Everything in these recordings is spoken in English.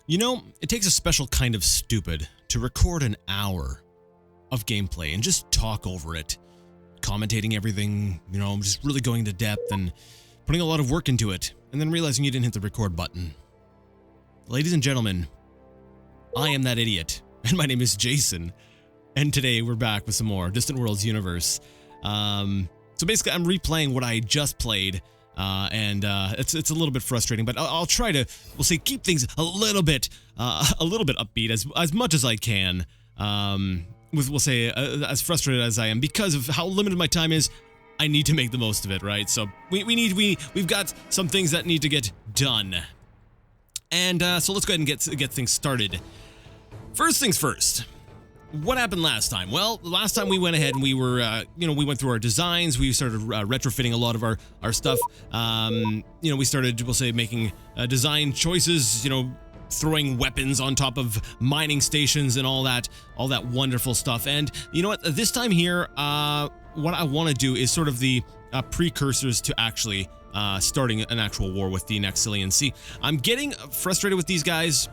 You know, it takes a special kind of stupid to record an hour of gameplay and just talk over it, commentating everything, just really going into depth and putting a lot of work into it, and then realizing you didn't hit the record button. Ladies and gentlemen, I am that idiot, and my name is Jason, and today we're back with some more Distant Worlds Universe. So basically, I'm replaying what I just played, and it's a little bit frustrating, but I'll try to, keep things a little bit upbeat as much as I can. As frustrated as I am because of how limited my time is. I need to make the most of it, right? So we've got some things that need to get done, and so let's go ahead and get things started. First things first. What happened last time? Well, last time we went ahead and we were, we went through our designs. We started retrofitting a lot of our stuff. We started, making design choices. Throwing weapons on top of mining stations and all that wonderful stuff. And you know what? This time here, what I want to do is sort of the precursors to actually starting an actual war with the Naxxilians. See, I'm getting frustrated with these guys.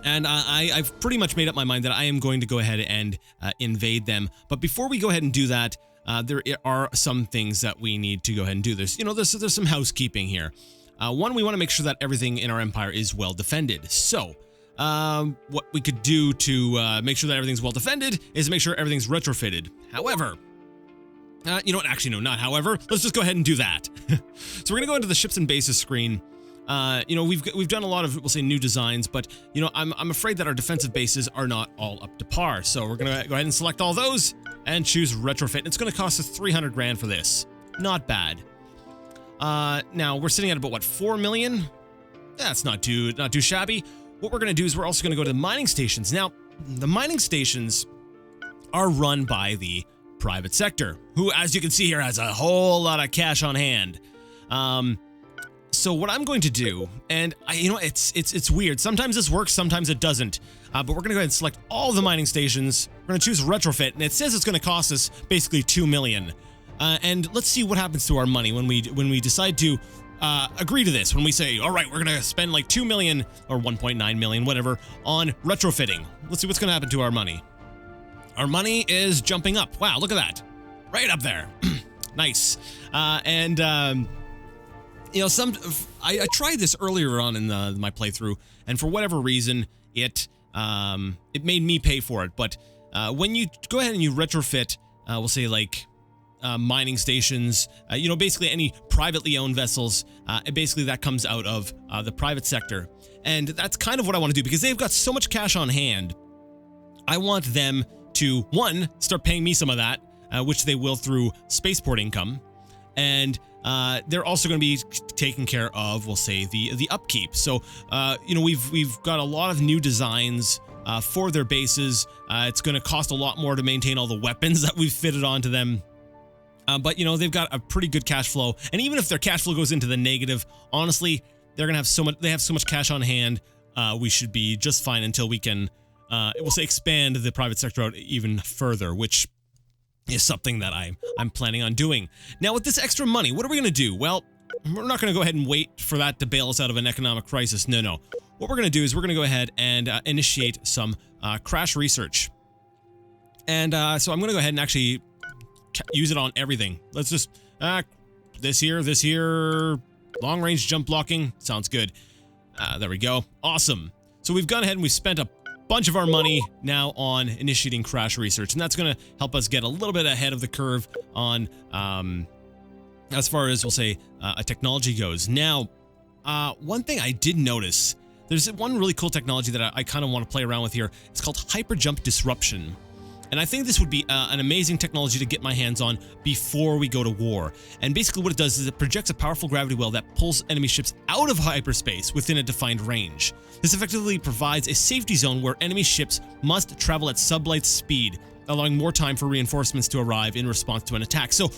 And I've pretty much made up my mind that I am going to go ahead and invade them. But before we go ahead and do that, there are some things that we need to go ahead and do. There's some housekeeping here. One, we want to make sure that everything in our empire is well defended. So, what we could do to make sure that everything's well defended is make sure everything's retrofitted. However, actually, no, not however. Let's just go ahead and do that. So we're going to go into the ships and bases screen. We've done a lot of, new designs, but, I'm afraid that our defensive bases are not all up to par. So we're going to go ahead and select all those and choose retrofit. It's going to cost us 300 grand for this. Not bad. Now we're sitting at about, what, 4 million? That's not too shabby. What we're going to do is we're also going to go to the mining stations. Now, the mining stations are run by the private sector, who, as you can see here, has a whole lot of cash on hand. So what I'm going to do, and it's weird. Sometimes this works, sometimes it doesn't. But we're going to go ahead and select all the mining stations. We're going to choose retrofit, and it says it's going to cost us basically 2 million. And let's see what happens to our money when we decide to agree to this. When we say, all right, we're going to spend like 2 million or 1.9 million, whatever, on retrofitting. Let's see what's going to happen to our money. Our money is jumping up. Wow, look at that. Right up there. Nice. I tried this earlier on in my playthrough, and for whatever reason, it made me pay for it. But when you go ahead and you retrofit, mining stations, basically any privately owned vessels, basically that comes out of the private sector. And that's kind of what I want to do, because they've got so much cash on hand. I want them to, one, start paying me some of that, which they will through spaceport income. And they're also going to be taking care of, the upkeep. So, we've got a lot of new designs for their bases. It's going to cost a lot more to maintain all the weapons that we've fitted onto them. But they've got a pretty good cash flow, and even if their cash flow goes into the negative, honestly, they're gonna have so much cash on hand. We should be just fine until we can, expand the private sector out even further, which is something that I'm planning on doing. Now, with this extra money, what are we gonna do? Well, we're not gonna go ahead and wait for that to bail us out of an economic crisis. No. What we're gonna do is we're gonna go ahead and initiate some crash research, and so I'm gonna go ahead and actually use it on everything. Let's just this here, long range jump blocking sounds good. There we go. Awesome. So we've gone ahead and we've spent a bunch of our money now on initiating crash research, and that's going to help us get a little bit ahead of the curve on as far as a technology goes. Now, one thing I did notice, there's one really cool technology that I kind of want to play around with here. It's called hyper jump disruption. And I think this would be an amazing technology to get my hands on before we go to war. And basically what it does is it projects a powerful gravity well that pulls enemy ships out of hyperspace within a defined range. This effectively provides a safety zone where enemy ships must travel at sublight speed, allowing more time for reinforcements to arrive in response to an attack. So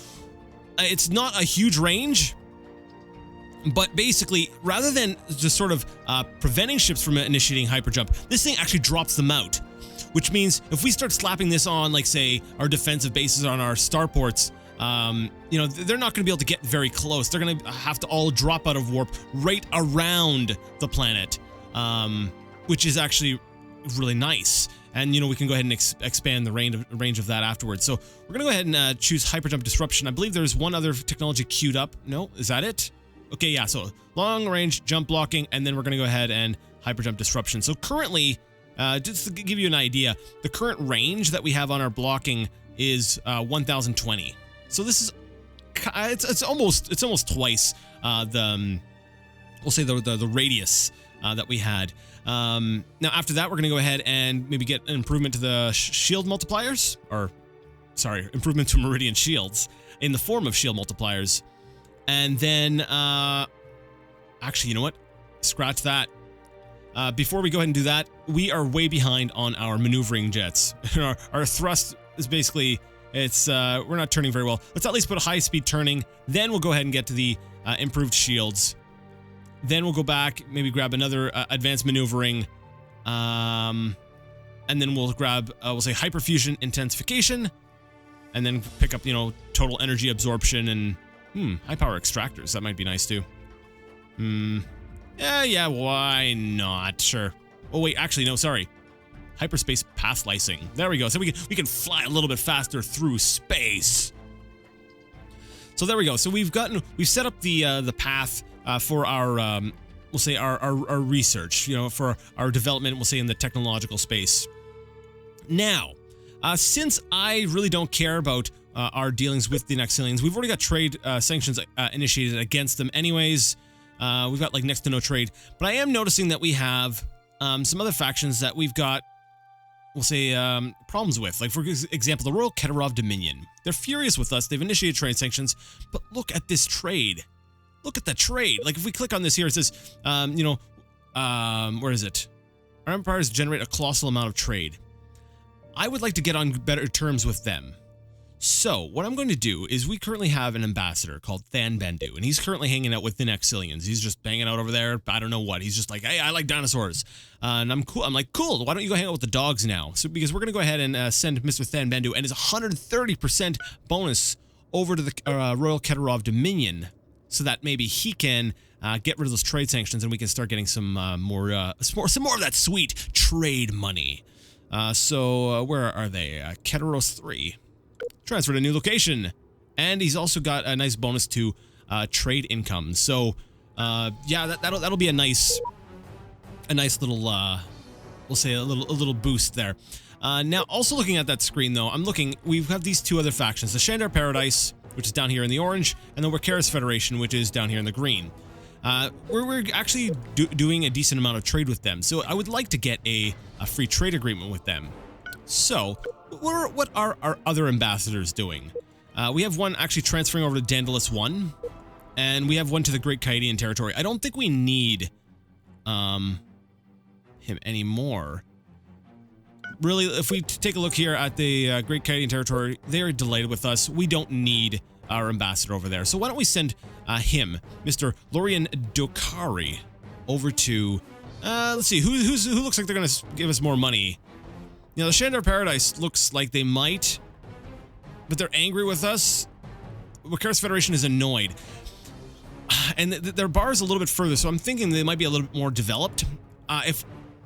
it's not a huge range, but basically, rather than just sort of preventing ships from initiating hyperjump, this thing actually drops them out. Which means if we start slapping this on, like, say, our defensive bases on our starports, they're not going to be able to get very close. They're going to have to all drop out of warp right around the planet, which is actually really nice. And, we can go ahead and expand the range of that afterwards. So we're going to go ahead and choose Hyperjump Disruption. I believe there's one other technology queued up. No, is that it? Okay, yeah, so long range jump blocking, and then we're going to go ahead and Hyperjump Disruption. So currently, just to give you an idea, the current range that we have on our blocking is 1020. So this is, it's almost twice we'll say the radius that we had. Now after that, we're going to go ahead and maybe get an improvement to the shield multipliers, or sorry, improvement to Meridian shields in the form of shield multipliers. And then, actually, you know what? Scratch that. Before we go ahead and do that, we are way behind on our maneuvering jets. Our thrust is basically, we're not turning very well. Let's at least put a high-speed turning. Then we'll go ahead and get to the improved shields. Then we'll go back, maybe grab another advanced maneuvering. And then we'll grab, we'll say hyperfusion intensification. And then pick up, total energy absorption and, high power extractors. That might be nice too. Yeah, why not? Sure. Oh, wait, actually, no, sorry. Hyperspace path slicing. There we go. So we can fly a little bit faster through space. So there we go. So we've set up the path for our we'll say our research, for our development, we'll say in the technological space. Now, since I really don't care about our dealings with the Nexilians, we've already got trade sanctions initiated against them anyways. We've got like next to no trade, but I am noticing that we have some other factions that we've got, we'll say, problems with. Like, for example, the Royal Keterov Dominion. They're furious with us. They've initiated trade sanctions, but look at this trade. Look at the trade. Like, if we click on this here, it says, where is it? Our empires generate a colossal amount of trade. I would like to get on better terms with them. So, what I'm going to do is we currently have an ambassador called Than Bendu, and he's currently hanging out with the Nexilians. He's just banging out over there. I don't know what. He's just like, hey, I like dinosaurs. And I'm cool. I'm like, cool. Why don't you go hang out with the dogs now? So, because we're going to go ahead and send Mr. Than Bendu and his 130% bonus over to the Royal Keterov Dominion, so that maybe he can get rid of those trade sanctions and we can start getting some more of that sweet trade money. So where are they? Keteros 3. Transfer to a new location. And he's also got a nice bonus to trade income. So yeah, that'll be a nice little we'll say a little boost there. Now, also looking at that screen though, we have these two other factions, the Shandar Paradise, which is down here in the orange, and the Wakaris Federation, which is down here in the green. We're actually doing a decent amount of trade with them, so I would like to get a free trade agreement with them. So, what are our other ambassadors doing? We have one actually transferring over to Dandalus 1, and we have one to the Great Kaidian territory. I don't think we need him anymore. Really, if we take a look here at the Great Kaidian territory, they're delighted with us. We don't need our ambassador over there. So why don't we send him, Mr. Lorian Dokari, over to, let's see, who looks like they're going to give us more money? The Shandar Paradise looks like they might, but they're angry with us. Wakaris Federation is annoyed. And their bar is a little bit further, so I'm thinking they might be a little bit more developed.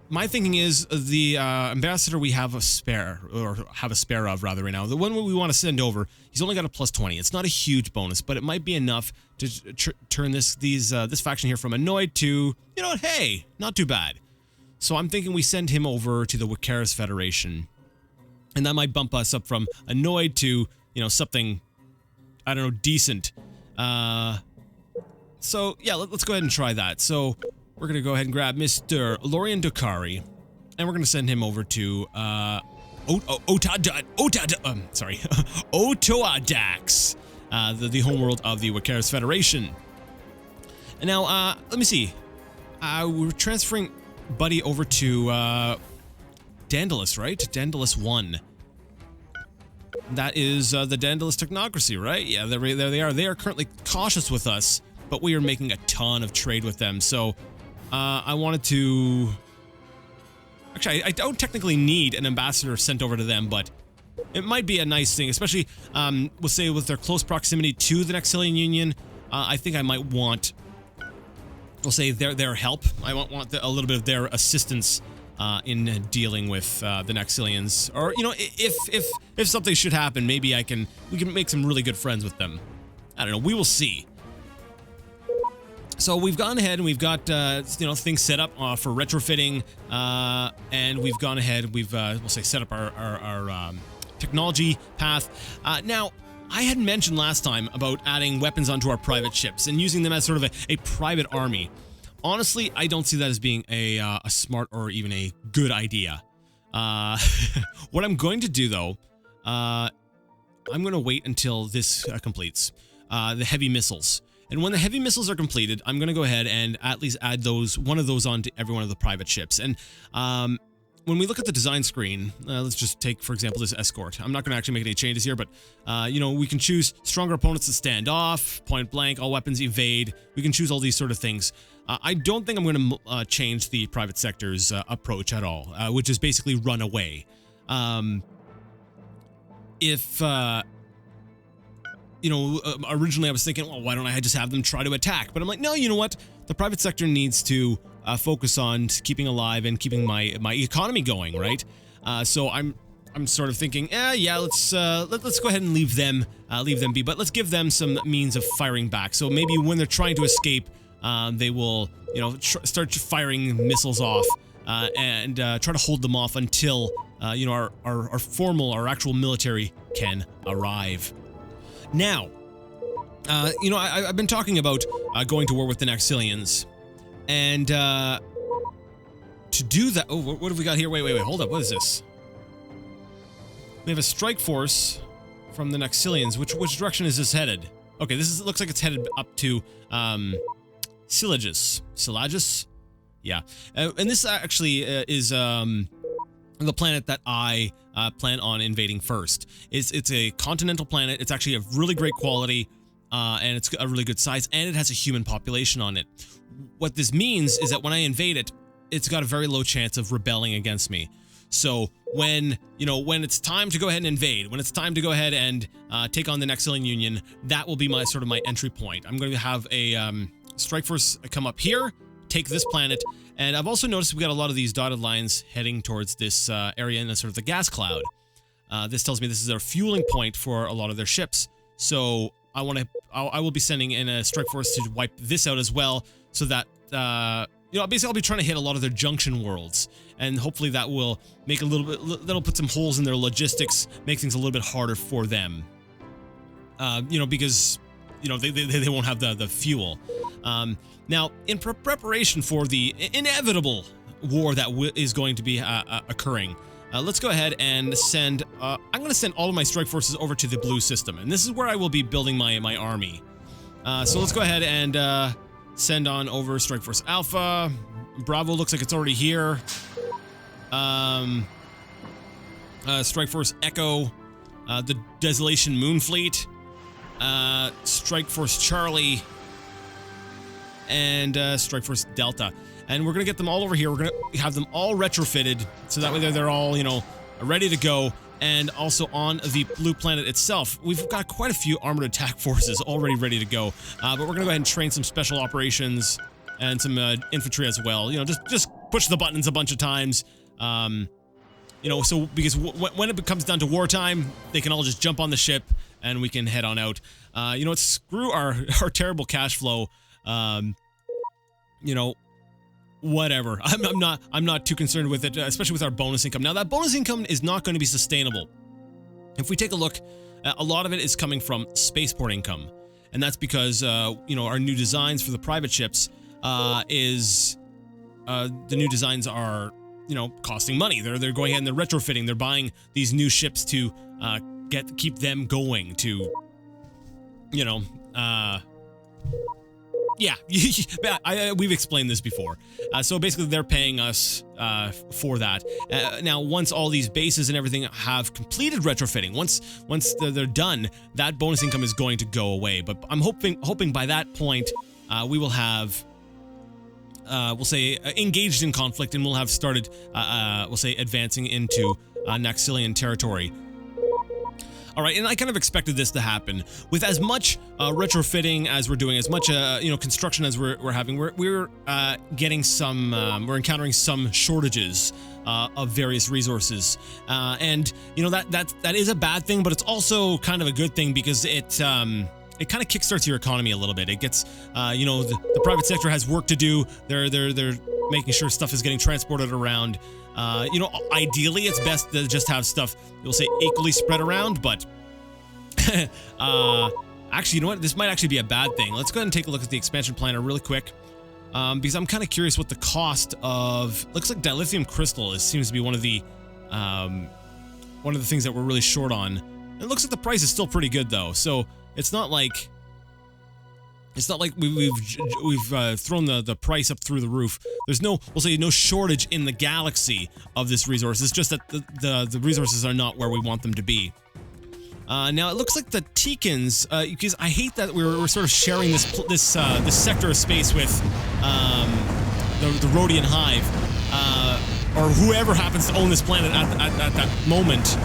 My thinking is the ambassador we have a spare of rather right now, the one we want to send over, he's only got a +20. It's not a huge bonus, but it might be enough to turn this faction here from annoyed to, hey, not too bad. So I'm thinking we send him over to the Wakaris Federation, and that might bump us up from annoyed to, something, I don't know, decent. So yeah, let's go ahead and try that. So we're going to go ahead and grab Mr. Lorian Dokari, and we're going to send him over to, Otoadax, the homeworld of the Wakaris Federation. And now, let me see. We're transferring Buddy over to, Dandalus, right? Dandalus 1. That is, the Dandalus Technocracy, right? Yeah, there they are. They are currently cautious with us, but we are making a ton of trade with them, so I wanted to... Actually, I don't technically need an ambassador sent over to them, but it might be a nice thing, especially, we'll say, with their close proximity to the Nexilian Union. I think I might want we'll say their help. I want a little bit of their assistance in dealing with the Naxilians, or if something should happen, maybe we can make some really good friends with them. I don't know. We will see. So we've gone ahead and we've got things set up for retrofitting, and we've gone ahead. We've we'll say set up our technology path. Now, I had mentioned last time about adding weapons onto our private ships and using them as sort of a private army. Honestly, I don't see that as being a smart or even a good idea. What I'm going to do, though, I'm going to wait until this completes. The heavy missiles. And when the heavy missiles are completed, I'm going to go ahead and at least add one of those onto every one of the private ships. And when we look at the design screen, let's just take, for example, this escort. I'm not going to actually make any changes here, but, we can choose stronger opponents to stand off, point blank, all weapons evade. We can choose all these sort of things. I don't think I'm going to change the private sector's approach at all, which is basically run away. Originally I was thinking, well, why don't I just have them try to attack? But I'm like, no, you know what? The private sector needs to focus on keeping alive and keeping my economy going, right? So I'm sort of thinking, let's go ahead and leave them be, but let's give them some means of firing back. So maybe when they're trying to escape, they will, start firing missiles off and try to hold them off until our actual military can arrive. Now, I've been talking about going to war with the Naxilians, and to do that, what have we got here? Wait, hold up, what is this? We have a strike force from the Naxilians. Which direction is this headed? Okay, looks like it's headed up to Silagis? Yeah, and this actually is the planet that I plan on invading first. It's a continental planet. It's actually of really great quality, and it's a really good size, and it has a human population on it. What this means is that when I invade it, it's got a very low chance of rebelling against me. So when it's time to go ahead and invade, when it's time to go ahead and take on the Naxilian Union, that will be my entry point. I'm going to have a strike force come up here, take this planet. And I've also noticed we've got a lot of these dotted lines heading towards this area in the gas cloud. This tells me this is their fueling point for a lot of their ships. So I will be sending in a strike force to wipe this out as well, so that basically I'll be trying to hit a lot of their junction worlds, and hopefully that will make that'll put some holes in their logistics, make things a little bit harder for them. Because they won't have the fuel. Now, in preparation for the inevitable war that is going to be occurring, let's go ahead and send... I'm going to send all of my strike forces over to the blue system, and this is where I will be building my army. So let's go ahead and send on over Strike Force Alpha. Bravo looks like it's already here. Strike Force Echo. The Desolation Moon Fleet. Strike Force Charlie. And Strike Force Delta. And we're going to get them all over here. We're going to have them all retrofitted, so that way they're all, ready to go. And also on the blue planet itself, we've got quite a few armored attack forces already ready to go. But we're going to go ahead and train some special operations and some infantry as well. Just push the buttons a bunch of times. So because when it comes down to wartime, they can all just jump on the ship and we can head on out. Screw our terrible cash flow. Whatever. I'm not too concerned with it, especially with our bonus income. Now, that bonus income is not going to be sustainable. If we take a look, a lot of it is coming from spaceport income, and that's because our new designs for the private ships the new designs are costing money. They're going ahead and they're retrofitting. They're buying these new ships to keep them going to yeah, we've explained this before. So basically, they're paying us for that. Now, once all these bases and everything have completed retrofitting, once they're done, that bonus income is going to go away. But I'm hoping by that point, we will have, we'll say, engaged in conflict, and we'll have started, we'll say, advancing into Naxilian territory. All right, and I kind of expected this to happen. With as much retrofitting as we're doing, as much construction as we're having, we're getting some, we're encountering some shortages of various resources, and that is a bad thing, but it's also kind of a good thing because it kind of kickstarts your economy a little bit. It gets, the private sector has work to do. They're making sure stuff is getting transported around. Ideally, it's best to just have stuff, you'll say, equally spread around, but actually, you know what? This might actually be a bad thing. Let's go ahead and take a look at the expansion planner really quick, because I'm kind of curious what the cost of, looks like dilithium crystal seems to be one of the things that we're really short on. It looks like the price is still pretty good though, so it's not like we've thrown the price up through the roof. There's no shortage in the galaxy of this resource. It's just that the resources are not where we want them to be. Now it looks like the Teekins, because I hate that we're sort of sharing this sector of space with the Rhodian Hive, or whoever happens to own this planet at that moment,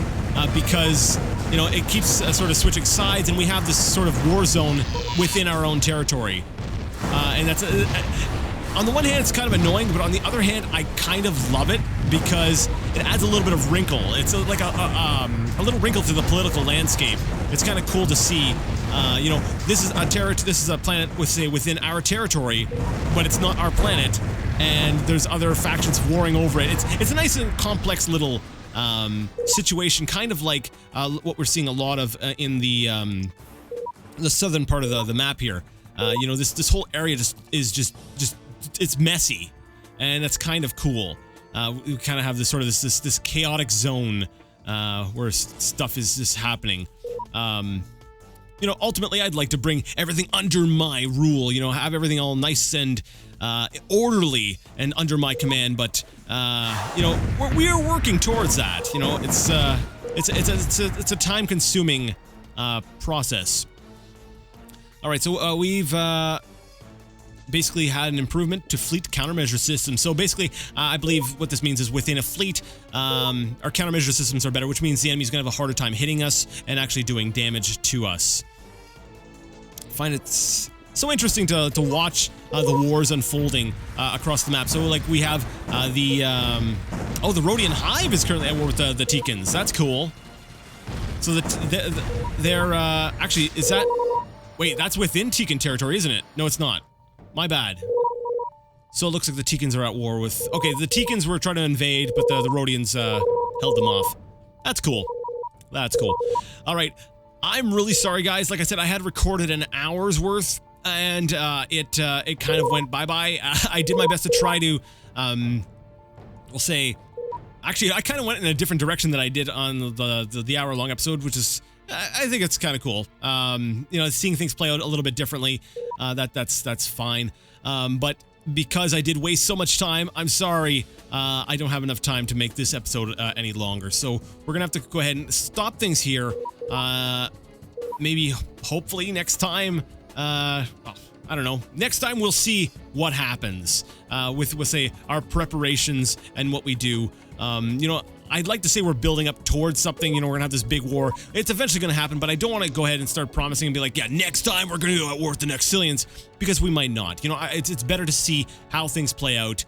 because it keeps sort of switching sides, and we have this sort of war zone within our own territory. And that's, on the one hand, it's kind of annoying, but on the other hand, I kind of love it because it adds a little bit of wrinkle. It's like a little wrinkle to the political landscape. It's kind of cool to see. This is a planet within our territory, but it's not our planet, and there's other factions warring over it. It's a nice and complex little situation, kind of like what we're seeing a lot of in the southern part of the map here. This whole area is it's messy, and that's kind of cool. We kind of have this sort of this chaotic zone where stuff is just happening. Ultimately, I'd like to bring everything under my rule. Have everything all nice and orderly and under my command. But we are working towards that. It's a time-consuming process. All right, so we've basically had an improvement to fleet countermeasure systems. So basically, I believe what this means is within a fleet, our countermeasure systems are better, which means the enemy's gonna have a harder time hitting us and actually doing damage to us. I find it so interesting to watch the wars unfolding across the map. So like we have the Rhodian Hive is currently at war with the Teekins. That's cool. So they're actually, is that, wait, that's within Teekin territory, isn't it? No, it's not. My bad. So it looks like the Teekins are at war with, okay, the Teekins were trying to invade, but the Rhodians held them off. That's cool. That's cool. All right. I'm really sorry, guys. Like I said, I had recorded an hour's worth, and it kind of went bye-bye. I did my best to try to, we'll say, actually, I kind of went in a different direction than I did on the hour-long episode, which is, I think it's kind of cool. Seeing things play out a little bit differently, that's fine. But because I did waste so much time, I'm sorry, I don't have enough time to make this episode any longer. So we're gonna have to go ahead and stop things here. Maybe, hopefully, next time, I don't know. Next time we'll see what happens with say, our preparations and what we do. I'd like to say we're building up towards something, we're gonna have this big war. It's eventually gonna happen, but I don't want to go ahead and start promising and be like, yeah, next time we're gonna go at war with the Nexilians, because we might not. It's better to see how things play out,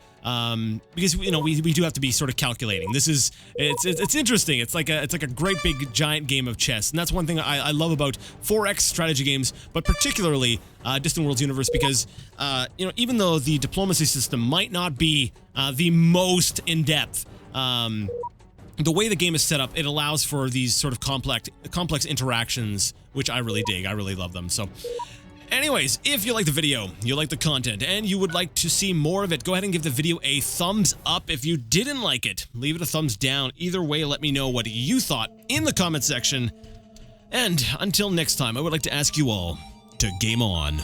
because we do have to be sort of calculating. It's interesting. It's like a great big giant game of chess, and that's one thing I love about 4X strategy games, but particularly Distant Worlds Universe, because even though the diplomacy system might not be the most in-depth, the way the game is set up, it allows for these sort of complex interactions, which I really dig. I really love them. So anyways, if you like the video, you like the content, and you would like to see more of it, go ahead and give the video a thumbs up. If you didn't like it, leave it a thumbs down. Either way, let me know what you thought in the comment section. And until next time, I would like to ask you all to game on.